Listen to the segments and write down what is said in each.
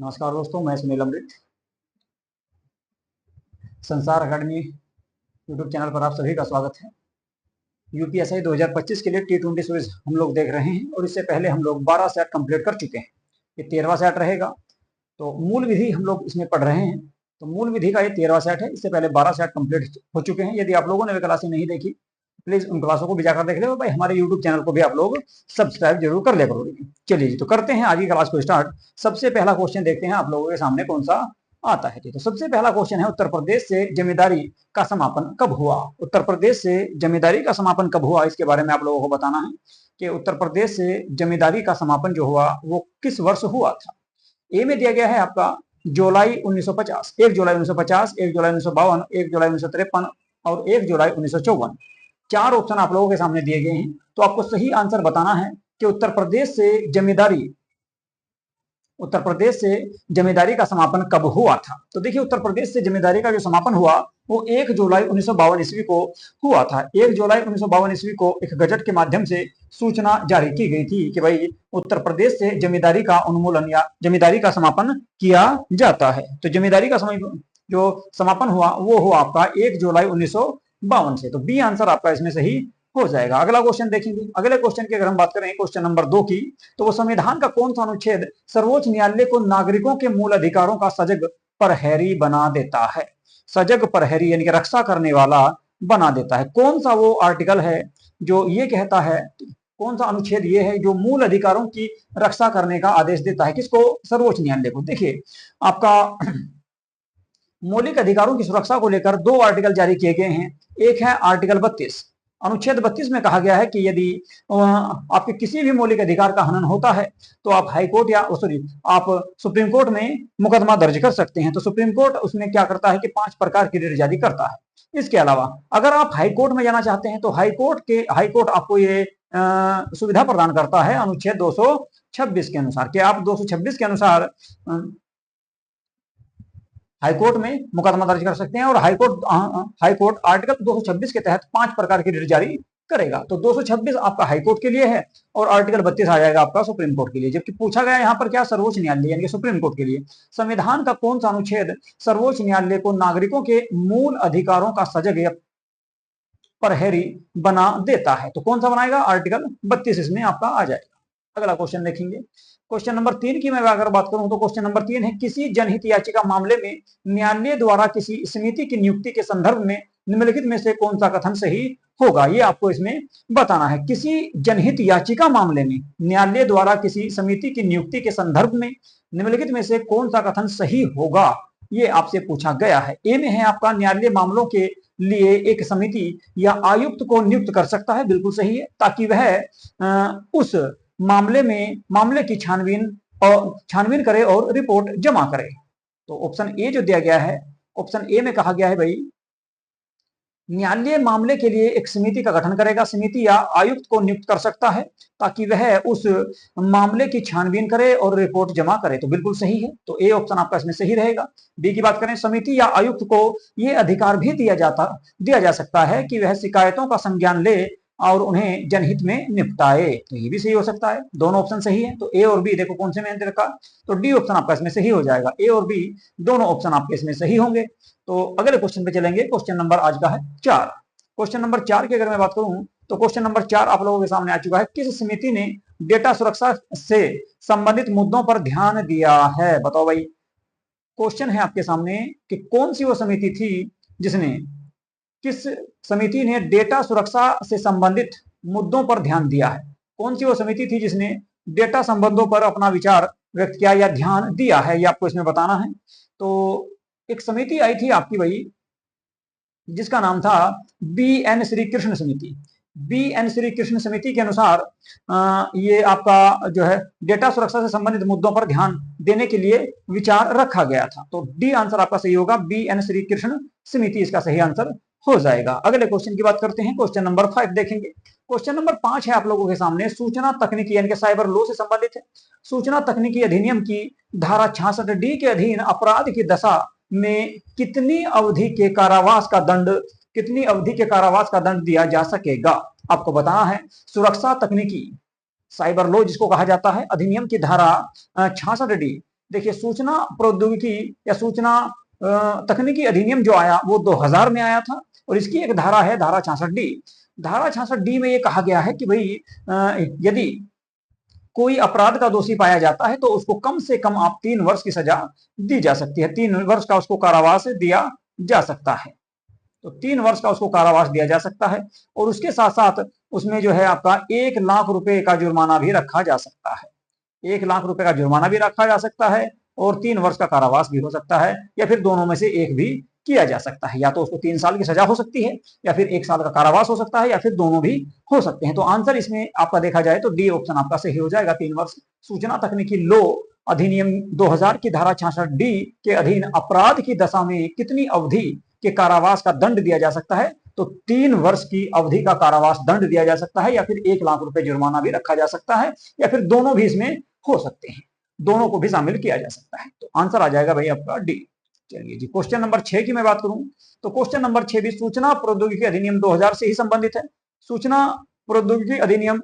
नमस्कार दोस्तों, मैं सुनील अमृत। संसार अकेडमी यूट्यूब चैनल पर आप सभी का स्वागत है। यूपीएससी 2025 के लिए T20 सीरीज हम लोग देख रहे हैं और इससे पहले हम लोग 12 सेट कंप्लीट कर चुके हैं। ये 13वां सेट रहेगा। तो मूल विधि हम लोग इसमें पढ़ रहे हैं। तो मूल विधि का ये 13वां सेट है। इससे पहले 12 सेट कंप्लीट हो चुके हैं। यदि आप लोगों ने वे क्लासें नहीं देखी, प्लीज उन क्लासों को भी जाकर देख ले और भाई हमारे यूट्यूब चैनल को भी आप लोग सब्सक्राइब जरूर कर ले करो। चलिए जी, तो करते हैं आज की क्लास को स्टार्ट। सबसे पहला क्वेश्चन देखते हैं आप लोगों के सामने कौन सा आता है। तो सबसे पहला क्वेश्चन है, उत्तर प्रदेश से जमींदारी का समापन कब हुआ। उत्तर प्रदेश से जमींदारी का समापन कब हुआ, इसके बारे में आप लोगों को बताना है कि उत्तर प्रदेश से जमींदारी का समापन जो हुआ वो किस वर्ष हुआ था। ए में दिया गया है आपका जुलाई 1950, 1 जुलाई 1950, 1 जुलाई 1952, 1 जुलाई 1953 और 1 जुलाई 1954। चार ऑप्शन आप लोगों के सामने दिए गए हैं। तो आपको सही आंसर बताना है कि उत्तर प्रदेश से जमींदारी का समापन कब हुआ था। तो देखिए, उत्तर प्रदेश से जमींदारी का जो समापन हुआ वो 1 जुलाई 1952 ईस्वी को हुआ था। 1 जुलाई 1952 ईस्वी को एक गजट के माध्यम से सूचना जारी की गई थी कि भाई उत्तर प्रदेश से जमींदारी का उन्मूलन या जमींदारी का समापन किया जाता है। तो जमींदारी का जो समापन हुआ वो हुआ आपका 1 जुलाई 1952 से। तो बी आंसर आपका इसमें सही हो जाएगा। अगला क्वेश्चन देखेंगे। अगले क्वेश्चन की अगर हम बात करें क्वेश्चन नंबर 2 की, तो वो संविधान का कौन सा अनुच्छेद सर्वोच्च न्यायालय को नागरिकों के मूल अधिकारों का सजग प्रहरी बना देता है। सजग प्रहरी यानी कि रक्षा करने वाला बना देता है। कौन सा वो आर्टिकल है जो ये कहता है, कौन सा अनुच्छेद ये है जो मूल अधिकारों की रक्षा करने का आदेश देता है, किसको? सर्वोच्च न्यायालय को। देखिए, आपका मौलिक अधिकारों की सुरक्षा को लेकर 2 आर्टिकल जारी किए गए हैं। एक है आर्टिकल 32। अनुच्छेद 32 में कहा गया है कि यदि आपके किसी भी मौलिक अधिकार का हनन होता है तो आप हाई कोर्ट या आप सुप्रीम कोर्ट में मुकदमा दर्ज कर सकते हैं। तो सुप्रीम कोर्ट उसमें क्या करता है कि 5 प्रकार की रिट जारी करता है। इसके अलावा अगर आप हाई कोर्ट में जाना चाहते हैं तो हाई कोर्ट आपको ये सुविधा प्रदान करता है अनुच्छेद 226 के अनुसार कि आप 226 के अनुसार हाईकोर्ट में मुकदमा दर्ज कर सकते हैं और हाईकोर्ट आर्टिकल 226 के तहत 5 प्रकार की रिट जारी करेगा। तो 226 आपका हाईकोर्ट के लिए है और आर्टिकल 32 आ जाएगा आपका सुप्रीम कोर्ट के लिए। जबकि पूछा गया यहाँ पर क्या, सर्वोच्च न्यायालय यानी कि सुप्रीम कोर्ट के लिए। संविधान का कौन सा अनुच्छेद सर्वोच्च न्यायालय को नागरिकों के मूल अधिकारों का सजग प्रहरी बना देता है। तो कौन सा बनाएगा? आर्टिकल 32 इसमें आपका आ जाएगा। अगला क्वेश्चन देखेंगे। क्वेश्चन नंबर 3 की मैं अगर बात करूं तो क्वेश्चन नंबर 3 है, किसी जनहित याचिका मामले में न्यायालय द्वारा किसी समिति की नियुक्ति के संदर्भ में निम्नलिखित में से कौन सा कथन सही होगा। ये आपको इसमें बताना है। किसी जनहित याचिका मामले में न्यायालय द्वारा किसी समिति की नियुक्ति के संदर्भ में निम्नलिखित में से कौन सा कथन सही होगा, ये आपसे पूछा गया है। ए में है आपका, न्यायालय मामलों के लिए एक समिति या आयुक्त को नियुक्त कर सकता है। बिल्कुल सही है, ताकि वह उस मामले की छानबीन करे और रिपोर्ट जमा करे। तो ऑप्शन ए जो दिया गया है, ऑप्शन ए में कहा गया है भाई न्यायालय मामले के लिए एक समिति का गठन करेगा, समिति या आयुक्त को नियुक्त कर सकता है ताकि वह उस मामले की छानबीन करे और रिपोर्ट जमा करे। तो बिल्कुल सही है। तो ए ऑप्शन आपका इसमें सही रहेगा। बी की बात करें, समिति या आयुक्त को यह अधिकार भी दिया जा सकता है कि वह शिकायतों का संज्ञान ले और उन्हें जनहित में निपटाए। तो ये भी सही हो सकता है। दोनों ऑप्शन सही है। तो ए और बी देखो कौन से मैंने रखा, तो डी ऑप्शन आपका इसमें सही हो जाएगा। ए और बी दोनों ऑप्शन आपके इसमें सही होंगे। तो अगले क्वेश्चन पे चलेंगे। क्वेश्चन नंबर आज का है 4। क्वेश्चन नंबर 4 की अगर मैं बात करूं तो क्वेश्चन नंबर 4 आप लोगों के सामने आ चुका है। किस समिति ने डेटा सुरक्षा से संबंधित मुद्दों पर ध्यान दिया है? बताओ भाई। क्वेश्चन है आपके सामने कि कौन सी वो समिति थी जिसने, किस समिति ने डेटा सुरक्षा से संबंधित मुद्दों पर ध्यान दिया है? कौन सी वो समिति थी जिसने डेटा संबंधों पर अपना विचार व्यक्त किया या ध्यान दिया है, ये आपको इसमें बताना है। तो एक समिति आई थी आपकी भाई जिसका नाम था बी.एन. श्री कृष्ण समिति। बी.एन. श्री कृष्ण समिति के अनुसार ये आपका जो है डेटा सुरक्षा से संबंधित मुद्दों पर ध्यान देने के लिए विचार रखा गया था। तो डी आंसर आपका सही होगा। बी.एन. श्री कृष्ण समिति इसका सही आंसर हो जाएगा। अगले क्वेश्चन की बात करते हैं। क्वेश्चन नंबर 5 देखेंगे। क्वेश्चन नंबर 5 है आप लोगों के सामने, सूचना तकनीकी यानी कि साइबर लॉ से संबंधित है। सूचना तकनीकी अधिनियम की धारा 66D के अधीन अपराध की दशा में कितनी अवधि के कारावास का दंड दिया जा सकेगा? आपको बताना है। सुरक्षा तकनीकी साइबर लॉ जिसको कहा जाता है, अधिनियम की धारा 66D देखिए सूचना प्रौद्योगिकी या सूचना तकनीकी अधिनियम जो आया वो 2000 में आया था, और इसकी एक धारा है धारा 66D। धारा 66D में ये कहा गया है कि भाई यदि कोई अपराध का दोषी पाया जाता है तो उसको कम से कम आप 3 वर्ष की सजा दी जा सकती है, 3 वर्ष का उसको कारावास दिया जा सकता है। तो 3 वर्ष का उसको कारावास दिया जा सकता है, और उसके साथ साथ उसमें जो है आपका 1 लाख रुपए का जुर्माना भी रखा जा सकता है। 1 लाख रुपए का जुर्माना भी रखा जा सकता है, और 3 वर्ष का कारावास भी हो सकता है, या फिर दोनों में से एक भी किया जा सकता है। या तो उसको 3 साल की सजा हो सकती है, या फिर 1 साल का कारावास हो सकता है, या फिर दोनों भी हो सकते हैं। तो आंसर इसमें आपका देखा जाए तो डी ऑप्शन आपका सही हो जाएगा, 3 वर्ष। सूचना तकनीकी लो अधिनियम 2000 की धारा 66D के अधीन अपराध की दशा में कितनी अवधि के कारावास का दंड दिया जा सकता है? तो 3 वर्ष की अवधि का कारावास दंड दिया जा सकता है, या फिर 1 लाख रुपए जुर्माना भी रखा जा सकता है, या फिर दोनों भी इसमें हो सकते हैं, दोनों को भी शामिल किया जा सकता है। तो आंसर आ जाएगा भाई आपका डी। चलिए जी, क्वेश्चन नंबर 6 की मैं बात करूं तो क्वेश्चन नंबर 6 भी सूचना प्रौद्योगिकी अधिनियम 2000 से ही संबंधित है। सूचना प्रौद्योगिकी अधिनियम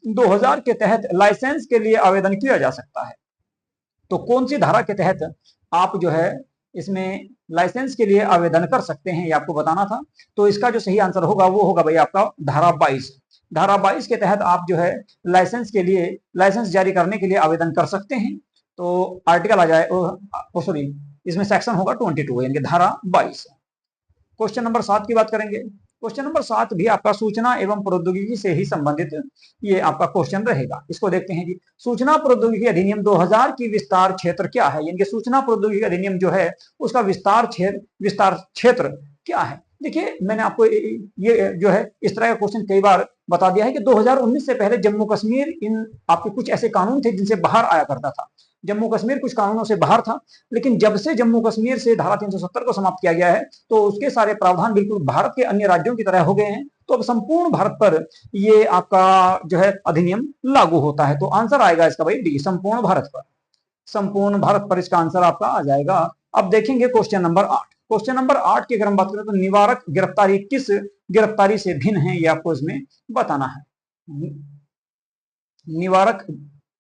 2000 के तहत लाइसेंस के लिए आवेदन किया जा सकता है। तो कौन सी धारा के तहत आप जो है इसमें लाइसेंस के लिए आवेदन कर सकते हैं, ये आपको बताना था। तो इसका जो सही आंसर होगा वो होगा भाई आपका धारा 22। धारा 22 के तहत आप जो है लाइसेंस के लिए, लाइसेंस जारी करने के लिए आवेदन कर सकते हैं। तो आर्टिकल आ जाए, सॉरी, इसमें सेक्शन होगा 22, यानी कि धारा 22। क्वेश्चन नंबर 7 की बात करेंगे। क्वेश्चन नंबर 7 भी आपका सूचना एवं प्रौद्योगिकी से ही संबंधित ये आपका क्वेश्चन रहेगा। इसको देखते हैं जी। सूचना प्रौद्योगिकी अधिनियम 2000 की विस्तार क्षेत्र क्या है? यानी कि सूचना प्रौद्योगिकी अधिनियम जो है उसका विस्तार क्षेत्र क्या है? देखिए मैंने आपको ये जो है इस तरह का क्वेश्चन कई बार बता दिया है कि 2019 से पहले जम्मू कश्मीर इन आपके कुछ ऐसे कानून थे जिनसे बाहर आया करता था। जम्मू कश्मीर कुछ कानूनों से बाहर था, लेकिन जब से जम्मू कश्मीर से धारा 370 को समाप्त किया गया है तो उसके सारे प्रावधान बिल्कुल भारत के अन्य राज्यों की तरह हो गए हैं। तो अब संपूर्ण भारत पर ये आपका जो है अधिनियम लागू होता है। तो आंसर आएगा इसका भाई डी, संपूर्ण भारत पर। संपूर्ण भारत पर इसका आंसर आपका आ जाएगा। अब देखेंगे क्वेश्चन नंबर 8। क्वेश्चन नंबर 8 की अगर हम बात करें तो निवारक गिरफ्तारी किस गिरफ्तारी से भिन्न है, ये आपको इसमें बताना है। निवारक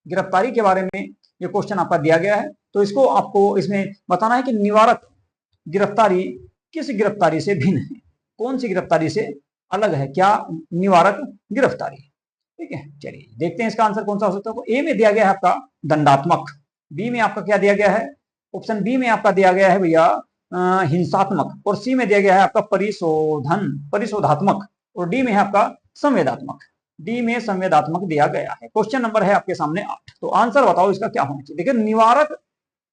गिरफ्तारी के बारे में ये क्वेश्चन आपका दिया गया है, तो इसको आपको इसमें बताना है कि निवारक गिरफ्तारी किस गिरफ्तारी से भिन्न है, कौन सी गिरफ्तारी से अलग है, क्या निवारक गिरफ्तारी। ठीक है, चलिए देखते हैं इसका आंसर कौन सा हो सकता है। ए में दिया गया है आपका दंडात्मक, बी में आपका क्या दिया गया है, ऑप्शन बी में आपका दिया गया है भैया हिंसात्मक, और सी में दिया गया है आपका परिशोधात्मक, और डी में है आपका संवेदात्मक। डी में संवेदात्मक दिया गया है। क्वेश्चन नंबर है आपके सामने 8। तो आंसर बताओ इसका क्या होना चाहिए। देखिए निवारक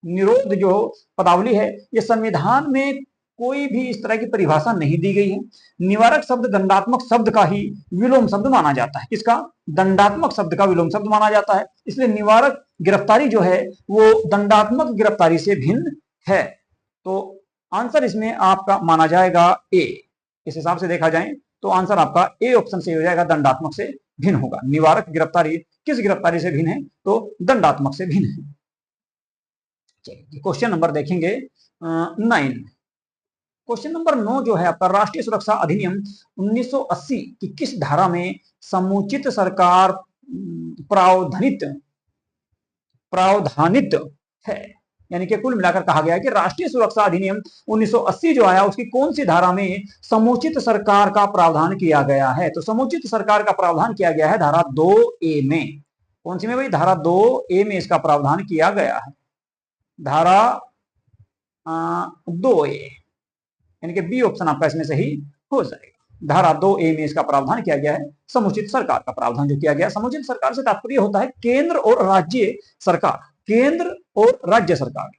निरोध जो पदावली है ये संविधान में कोई भी इस तरह की परिभाषा नहीं दी गई है। निवारक शब्द दंडात्मक शब्द का ही विलोम शब्द माना जाता है। किसका? दंडात्मक शब्द का विलोम शब्द माना जाता है। इसलिए निवारक गिरफ्तारी जो है वो दंडात्मक गिरफ्तारी से भिन्न है। तो आंसर इसमें आपका माना जाएगा ए। इस हिसाब से देखा जाए तो आंसर आपका ए ऑप्शन से हो जाएगा, दंडात्मक से भिन्न होगा। निवारक गिरफ्तारी किस गिरफ्तारी से भिन्न है? तो दंडात्मक से भिन्न है। चलिए क्वेश्चन नंबर देखेंगे 9। क्वेश्चन नंबर 9 जो है आपका राष्ट्रीय सुरक्षा अधिनियम 1980 की किस धारा में समुचित सरकार प्रावधानित है? यानी कि कुल मिलाकर कहा गया है कि राष्ट्रीय सुरक्षा अधिनियम 1980 जो आया उसकी कौन सी धारा में समुचित सरकार का प्रावधान किया गया है? तो समुचित सरकार का प्रावधान किया गया है धारा 2A में। कौन सी में भाई? धारा 2A में इसका प्रावधान किया गया है। धारा 2A, यानी कि बी ऑप्शन आपका इसमें सही हो जाएगा। धारा 2A में इसका प्रावधान किया गया है, समुचित सरकार का प्रावधान जो किया गया। समुचित सरकार से तात्पर्य होता है केंद्र और राज्य सरकार, केंद्र और राज्य सरकार,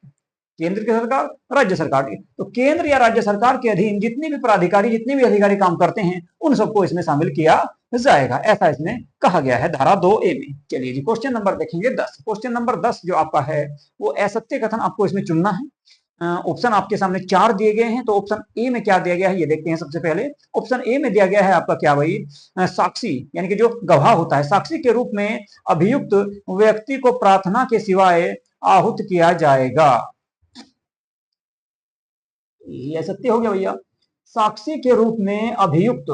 केंद्र की सरकार, राज्य सरकार की। तो केंद्र या राज्य सरकार के अधीन जितने भी पदाधिकारी, जितने भी अधिकारी काम करते हैं उन सबको इसमें शामिल किया जाएगा, ऐसा इसमें कहा गया है धारा 2A में। चलिए जी क्वेश्चन नंबर देखेंगे 10। क्वेश्चन नंबर 10 जो आपका है वो असत्य कथन आपको इसमें चुनना है। ऑप्शन आपके सामने 4 दिए गए हैं। तो ऑप्शन ए में क्या दिया गया है ये देखते हैं। सबसे पहले ऑप्शन ए में दिया गया है आपका क्या भाई? साक्षी, यानी कि जो गवाह होता है, साक्षी के रूप में अभियुक्त व्यक्ति को प्रार्थना के सिवाय आहूत किया जाएगा। ये सत्य हो गया भैया। साक्षी के रूप में अभियुक्त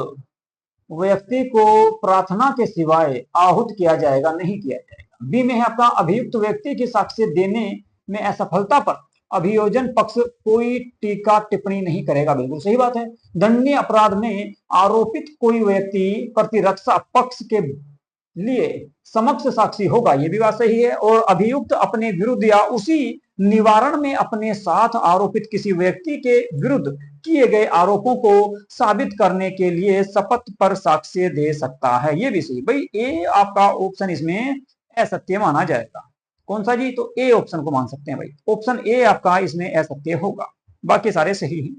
व्यक्ति को प्रार्थना के सिवाय आहूत किया जाएगा, नहीं किया जाएगा। बी में है आपका अभियुक्त व्यक्ति की साक्ष्य देने में असफलता पर अभियोजन पक्ष कोई टीका टिप्पणी नहीं करेगा। बिल्कुल सही बात है। दंडनीय अपराध में आरोपित कोई व्यक्ति प्रतिरक्षा पक्ष के लिए समक्ष साक्षी होगा, ये भी बात सही है। और अभियुक्त अपने विरुद्ध या उसी निवारण में अपने साथ आरोपित किसी व्यक्ति के विरुद्ध किए गए आरोपों को साबित करने के लिए शपथ पर साक्ष्य दे सकता है, ये भी सही। भाई ए आपका ऑप्शन इसमें असत्य माना जाएगा। कौन सा जी? तो ए ऑप्शन को मान सकते हैं भाई। ऑप्शन ए आपका इसमें असत्य होगा, बाकी सारे सही हैं।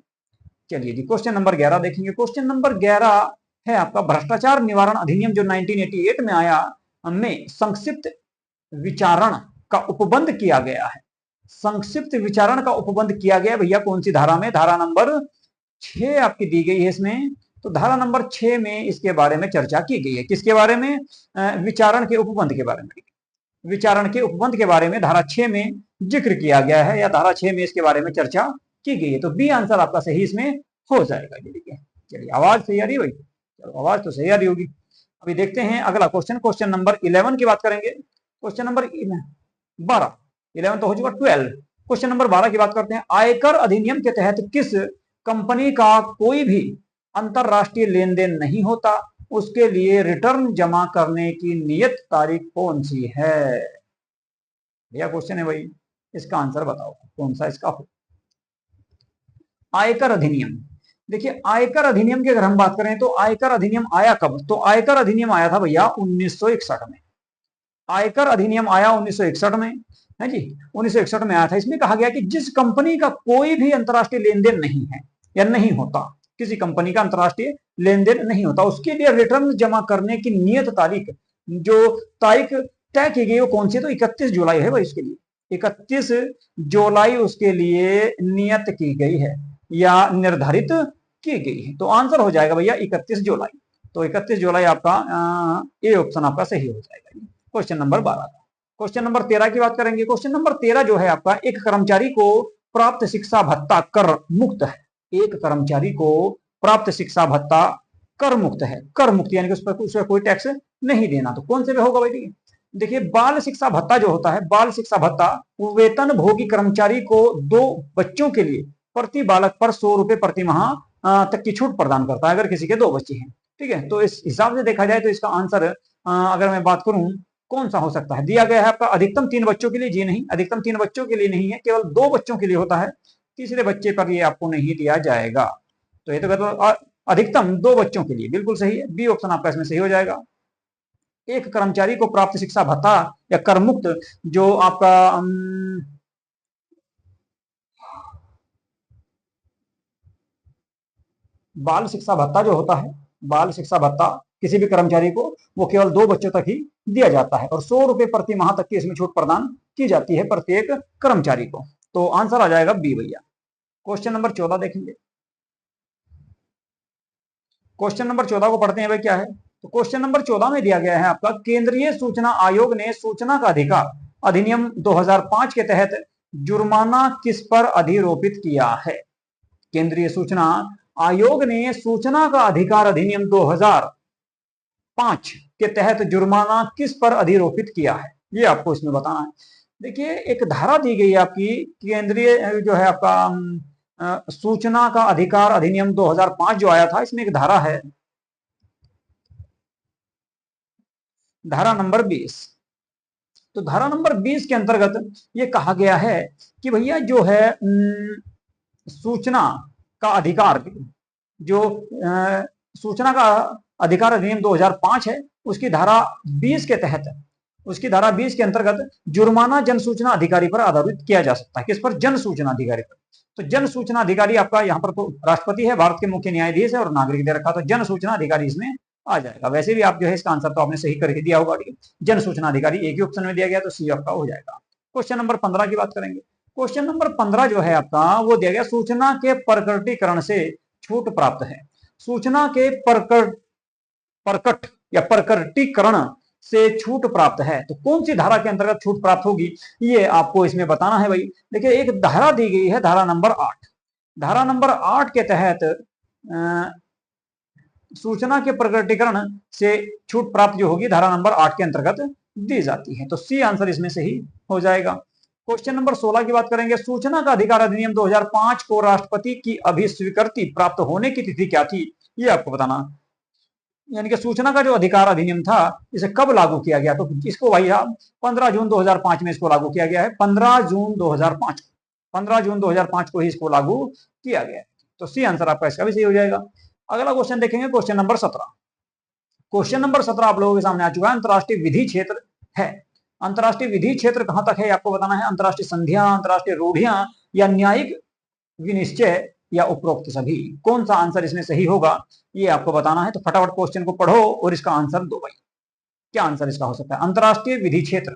चलिए जी क्वेश्चन नंबर 11 देखेंगे। क्वेश्चन नंबर 11 है आपका भ्रष्टाचार निवारण अधिनियम जो 1988 में आया, में संक्षिप्त विचारण का उपबंध किया गया है। संक्षिप्त विचारण का उपबंध किया गया भैया कौन सी धारा में? धारा नंबर 6 आपकी दी गई है इसमें। तो धारा नंबर 6 में इसके बारे में चर्चा की गई है। किसके बारे में? विचारण के उपबंध के बारे में। विचारण के उपबंध के बारे में धारा 6 में जिक्र किया गया है, या धारा 6 में इसके बारे में चर्चा की गई है। तो बी आंसर आपका सही इसमें हो जाएगा। ये देखिए, चलिए आवाज सही आ रही है भाई? चलो आवाज तो सही आ रही होगी। अभी देखते हैं अगला क्वेश्चन। क्वेश्चन नंबर 11 की बात करेंगे। क्वेश्चन नंबर 12, 11 तो हो चुका, 12। क्वेश्चन नंबर 12 की बात करते हैं। आयकर अधिनियम के तहत किस कंपनी का कोई भी अंतरराष्ट्रीय लेन देन नहीं होता, उसके लिए रिटर्न जमा करने की नियत तारीख कौन सी है? भैया क्वेश्चन है भाई, इसका आंसर बताओ कौन सा इसका हो। आयकर अधिनियम, देखिए आयकर अधिनियम की अगर हम बात करें तो आयकर अधिनियम आया कब? तो आयकर अधिनियम आया था भैया 1961 में। आयकर अधिनियम आया 1961 में, है जी, 1961 में आया था। इसमें कहा गया कि जिस कंपनी का कोई भी अंतर्राष्ट्रीय लेन देन नहीं है या नहीं होता, किसी कंपनी का अंतर्राष्ट्रीय लेन देन नहीं होता, उसके लिए रिटर्न जमा करने की नियत तारीख, जो तारीख तय की गई वो कौन सी? तो 31 जुलाई है भाई। इसके लिए 31 जुलाई उसके लिए नियत की गई है या निर्धारित की गई है। तो आंसर हो जाएगा भैया 31 जुलाई। तो 31 जुलाई आपका ए ऑप्शन आपका सही हो जाएगा। क्वेश्चन नंबर 12 का। क्वेश्चन नंबर 13 की बात करेंगे। क्वेश्चन नंबर 13 जो है आपका, एक कर्मचारी को प्राप्त शिक्षा भत्ता कर मुक्त है। एक कर्मचारी को प्राप्त शिक्षा भत्ता कर मुक्त है। कर मुक्त यानी कि उस पर कोई टैक्स नहीं देना। तो कौन से पे होगा भाई? देखिए बाल शिक्षा भत्ता जो होता है, बाल शिक्षा भत्ता वेतन भोगी कर्मचारी को 2 बच्चों के लिए प्रति बालक पर 100 रुपए प्रति माह तक की छूट प्रदान करता है, अगर किसी के 2 बच्चे हैं। ठीक है, तो इस हिसाब से देखा जाए तो इसका आंसर अगर मैं बात करूं कौन सा हो सकता है? दिया गया है आपका अधिकतम 3 बच्चों के लिए। जी नहीं, अधिकतम 3 बच्चों के लिए नहीं है, केवल 2 बच्चों के लिए होता है। तीसरे बच्चे पर ये आपको नहीं दिया जाएगा। तो ये तो अधिकतम 2 बच्चों के लिए। बिल्कुल सही है, बी ऑप्शन आपका इसमें सही हो जाएगा। एक कर्मचारी को प्राप्त शिक्षा भत्ता या कर मुक्त जो आपका बाल शिक्षा भत्ता जो होता है, बाल शिक्षा भत्ता किसी भी कर्मचारी को वो केवल 2 बच्चों तक ही दिया जाता है और 100 रुपए प्रति माह तक की इसमें छूट प्रदान की जाती है प्रत्येक कर्मचारी को। तो आंसर आ जाएगा बी भैया। क्वेश्चन नंबर 14 देखेंगे। क्वेश्चन नंबर 14 को पढ़ते हैं भाई, क्या है? तो क्वेश्चन नंबर 14 में दिया गया है आपका, केंद्रीय सूचना आयोग ने सूचना का अधिकार अधिनियम 2005 के तहत जुर्माना किस पर अधिरोपित किया है? केंद्रीय सूचना आयोग ने सूचना का अधिकार अधिनियम 2005 के तहत जुर्माना किस पर अधिरोपित किया है, ये आपको इसमें बताना है। देखिए एक धारा दी गई है आपकी, केंद्रीय जो है आपका सूचना का अधिकार अधिनियम 2005 जो आया था, इसमें एक धारा है, धारा नंबर 20। तो धारा नंबर 20 के अंतर्गत ये कहा गया है कि भैया जो है सूचना का अधिकार, जो सूचना का अधिकार अधिनियम 2005 है, उसकी धारा 20 के तहत, उसकी धारा 20 के अंतर्गत जुर्माना जन सूचना अधिकारी पर आधारित किया जा सकता है। किस पर? जन सूचना अधिकारी पर। तो जन सूचना अधिकारी आपका यहाँ पर तो राष्ट्रपति है, भारत के मुख्य न्यायाधीश है और नागरिक दे रखा, तो जन सूचना अधिकारी इसमें आ जाएगा। वैसे भी आप जो है इसका आंसर तो आपने सही करके दिया होगा। जन सूचना अधिकारी एक ही ऑप्शन में दिया गया, तो सी आपका हो जाएगा। क्वेश्चन नंबर 15 की बात करेंगे। क्वेश्चन नंबर 15 जो है आपका वो दिया गया, सूचना के प्रकटीकरण से छूट प्राप्त है। सूचना के प्रकट या प्रकटीकरण से छूट प्राप्त है, तो कौन सी धारा के अंतर्गत छूट प्राप्त होगी, ये आपको इसमें बताना है भाई। देखिए एक धारा दी गई है, धारा नंबर 8। धारा नंबर 8 के तहत सूचना के प्रकटीकरण से छूट प्राप्त जो होगी धारा नंबर 8 के अंतर्गत दी जाती है। तो सी आंसर इसमें सही हो जाएगा। क्वेश्चन नंबर 16 की बात करेंगे। सूचना का अधिकार अधिनियम 2005 को राष्ट्रपति की अभिस्वीकृति प्राप्त होने की तिथि क्या थी, ये आपको बताना। यानी कि सूचना का जो अधिकार अधिनियम था इसे कब लागू किया गया, तो इसको भाई 15 जून 2005 में इसको लागू किया गया है। 15 जून 2005 15 जून 2005 को ही इसको लागू किया गया है। तो सी आंसर आपका इसका भी सही हो जाएगा। अगला क्वेश्चन देखेंगे, क्वेश्चन नंबर 17। क्वेश्चन नंबर 17 आप लोगों के सामने आ चुका है। अंतरराष्ट्रीय विधि क्षेत्र है। अंतरराष्ट्रीय विधि क्षेत्र कहां तक है आपको बताना है। अंतरराष्ट्रीय संधियां, अंतरराष्ट्रीय रूढ़ियां या न्यायिक विनिश्चय या उपरोक्त सभी, कौन सा आंसर इसमें सही होगा ये आपको बताना है। तो फटाफट क्वेश्चन को पढ़ो और इसका आंसर दो भाई, क्या आंसर इसका हो सकता है। अंतरराष्ट्रीय विधि क्षेत्र,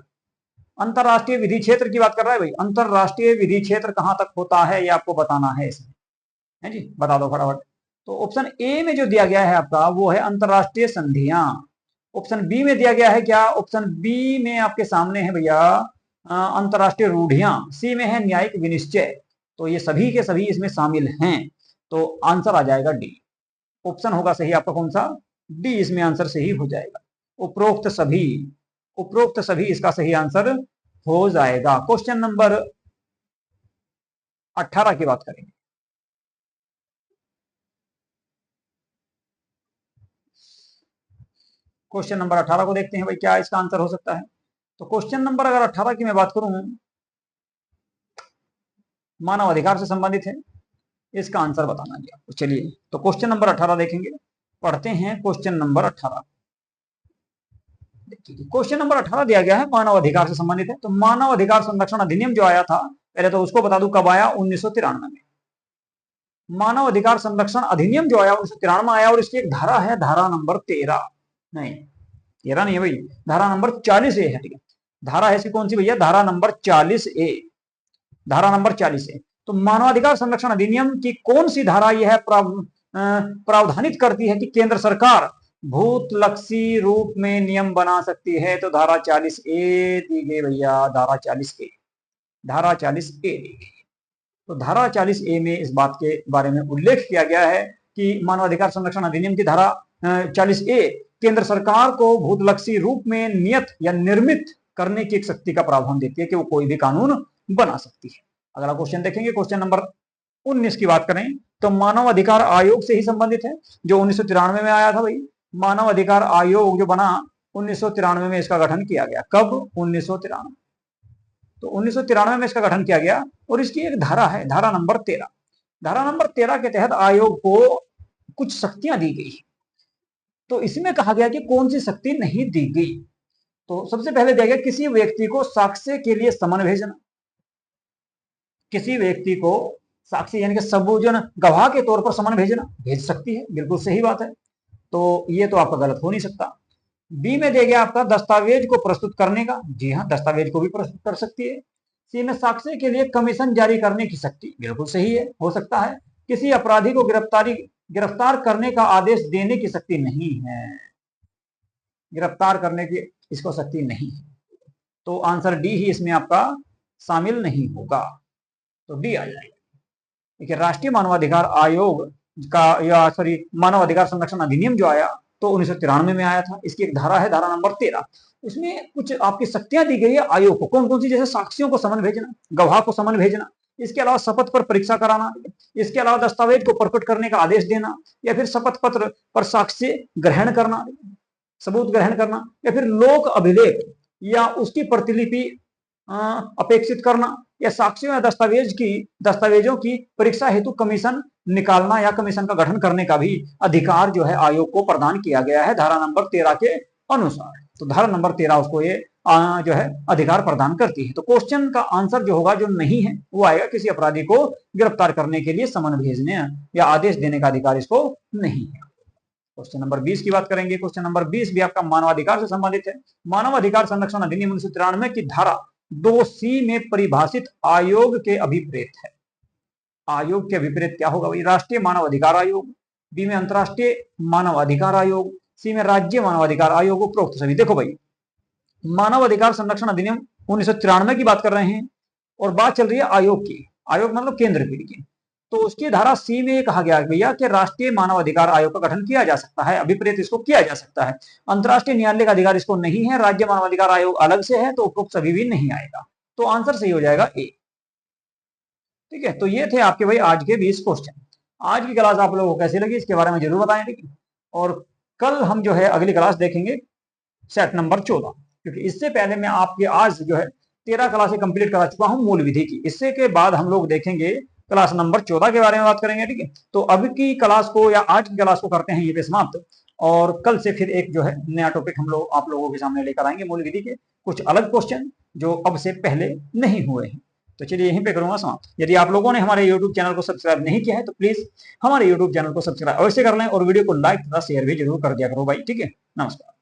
अंतरराष्ट्रीय विधि क्षेत्र की बात कर रहा है भाई। अंतरराष्ट्रीय विधि क्षेत्र कहां तक होता है ये आपको बताना है इसमें, है जी, बता दो फटाफट। तो ऑप्शन ए में जो दिया गया है आपका वो है अंतरराष्ट्रीय संधियां। ऑप्शन बी में दिया गया है क्या, ऑप्शन बी में आपके सामने है भैया अंतरराष्ट्रीय रूढ़ियां। सी में है न्यायिक विनिश्चय। तो ये सभी के सभी इसमें शामिल हैं। तो आंसर आ जाएगा डी। ऑप्शन होगा सही आपका कौन सा, डी इसमें आंसर सही हो जाएगा। उपरोक्त सभी, उपरोक्त सभी इसका सही आंसर हो जाएगा। क्वेश्चन नंबर 18 की बात करेंगे। क्वेश्चन नंबर 18 को देखते हैं भाई, क्या इसका आंसर हो सकता है। तो क्वेश्चन नंबर अगर 18 की मैं बात करूं, मानव अधिकार से संबंधित है, इसका आंसर बताना है आपको। चलिए तो क्वेश्चन नंबर 18 देखेंगे, पढ़ते हैं क्वेश्चन नंबर 18। देखिए क्वेश्चन नंबर 18 दिया गया है मानव अधिकार से संबंधित है। तो मानव अधिकार संरक्षण अधिनियम जो आया था, पहले तो उसको बता दूं कब आया, 1993 में। मानव अधिकार संरक्षण अधिनियम जो आया 1993 में आया, और इसकी एक धारा है, धारा नंबर 13, नहीं 13 नहीं है भाई, धारा नंबर 40A है। ठीक है, धारा है इसकी कौन सी भैया, धारा नंबर 40A, धारा नंबर 40A। तो मानवाधिकार संरक्षण अधिनियम की कौन सी धारा यह है प्रावधानित करती है कि केंद्र सरकार भूतलक्षी रूप में नियम बना सकती है। तो धारा 40A दी गई भैया, धारा 40A, धारा 40A दी गई। तो धारा 40A में इस बात के बारे में उल्लेख किया गया है कि मानवाधिकार संरक्षण अधिनियम की धारा 40A केंद्र सरकार को भूतलक्षी रूप में नियत या निर्मित करने की एक शक्ति का प्रावधान देती है कि वो कोई भी कानून बना सकती है। अगला क्वेश्चन देखेंगे, क्वेश्चन नंबर 19 की बात करें तो मानव अधिकार आयोग से ही संबंधित है, जो 1993 में आया था भाई। मानव अधिकार आयोग जो बना 1993 में, इसका गठन किया गया। कब, 1993। तो 1993 में इसका गठन किया गया, और इसकी एक धारा है, धारा नंबर 13। धारा नंबर 13 के तहत आयोग को कुछ शक्तियां दी गई। तो इसमें कहा गया कि कौन सी शक्ति नहीं दी गई। तो सबसे पहले दिया गया किसी व्यक्ति को साक्ष्य के लिए समन भेजना। किसी व्यक्ति को साक्षी यानी कि सबूजन गवाह के तौर पर समन भेजना, भेज सकती है, बिल्कुल सही बात है। तो ये तो आपका गलत हो नहीं सकता। बी में दिया गया आपका दस्तावेज को प्रस्तुत करने का, जी हाँ दस्तावेज को भी प्रस्तुत कर सकती है। सी में साक्ष्य के लिए कमीशन जारी करने की शक्ति, बिल्कुल सही है, हो सकता है। किसी अपराधी को गिरफ्तार करने का आदेश देने की शक्ति नहीं है, गिरफ्तार करने की इसको शक्ति नहीं है। तो आंसर डी ही इसमें आपका शामिल नहीं होगा, तो डी आ जाएगा। देखिए राष्ट्रीय मानवाधिकार आयोग का या सॉरी मानव अधिकार संरक्षण अधिनियम जो आया तो 1993 में आया था। इसकी एक धारा है, धारा नंबर 13। इसमें कुछ आपकी शक्तियां दी गई है आयोग को, कौन कौन सी, जैसे साक्ष्यों को समन भेजना, गवाह को समन भेजना, इसके अलावा शपथ पर परीक्षा कराना, इसके अलावा दस्तावेज को प्रकट करने का आदेश देना, या फिर शपथ पत्र पर साक्ष्य ग्रहण करना, सबूत ग्रहण करना, या फिर लोक अभिलेख या उसकी प्रतिलिपि अपेक्षित करना, या साक्ष्यों या दस्तावेजों की परीक्षा हेतु कमीशन निकालना या कमीशन का गठन करने का भी अधिकार जो है आयोग को प्रदान किया गया है धारा नंबर 13 के अनुसार। तो धारा नंबर 13 उसको ये जो है अधिकार प्रदान करती है। तो क्वेश्चन का आंसर जो होगा, जो नहीं है, वो आएगा किसी अपराधी को गिरफ्तार करने के लिए समन भेजने या आदेश देने का अधिकार इसको नहीं है। क्वेश्चन नंबर 20 की बात करेंगे। क्वेश्चन नंबर 20 भी आपका मानवाधिकार से संबंधित है। मानव अधिकार संरक्षण अधिनियम 1993 की धारा 2C में परिभाषित आयोग के अभिप्रेत है। आयोग के अभिप्रेत क्या होगा भाई, राष्ट्रीय मानव अधिकार आयोग, बी में अंतरराष्ट्रीय मानव अधिकार आयोग, सी में राज्य मानव अधिकार आयोग, उपरोक्त सभी। देखो भाई मानव अधिकार संरक्षण अधिनियम 1993 की बात कर रहे हैं और बात चल रही है आयोग की। आयोग मतलब केंद्र की। तो उसकी धारा सी में कहा गया भैया कि राष्ट्रीय मानव अधिकार आयोग का गठन किया जा सकता है, अभिप्रेत इसको किया जा सकता है। अंतर्राष्ट्रीय न्यायालय का अधिकार इसको नहीं है, राज्य मानव अधिकार आयोग अलग से है, तो उपरोक्त सभी भी नहीं आएगा। तो आंसर सही हो जाएगा ए। ठीक है, तो ये थे आपके भाई आज के 20 क्वेश्चन। आज की क्लास आप लोगों को कैसी लगी इसके बारे में जरूर बताएं। ठीक है, और कल हम जो है अगली क्लास देखेंगे सेट नंबर 14, क्योंकि इससे पहले मैं आपके आज जो है 13 क्लासें कंप्लीट करा चुका हूं मूल विधि की। इससे के बाद हम लोग देखेंगे क्लास नंबर 14 के बारे में बात करेंगे। ठीक है, तो अब की क्लास को या आज की क्लास को करते हैं ये पे समाप्त, और कल से फिर एक जो है नया टॉपिक हम लोग आप लोगों के सामने लेकर आएंगे मूल विधि के कुछ अलग क्वेश्चन जो अब से पहले नहीं हुए हैं। तो चलिए यहीं पे करूंगा समाप्त। यदि आप लोगों ने हमारे YouTube चैनल को सब्सक्राइब नहीं किया है तो प्लीज हमारे YouTube चैनल को सब्सक्राइब अवश्य कर लें और वीडियो को लाइक तथा शेयर भी जरूर कर दिया करो भाई। ठीक है, नमस्कार।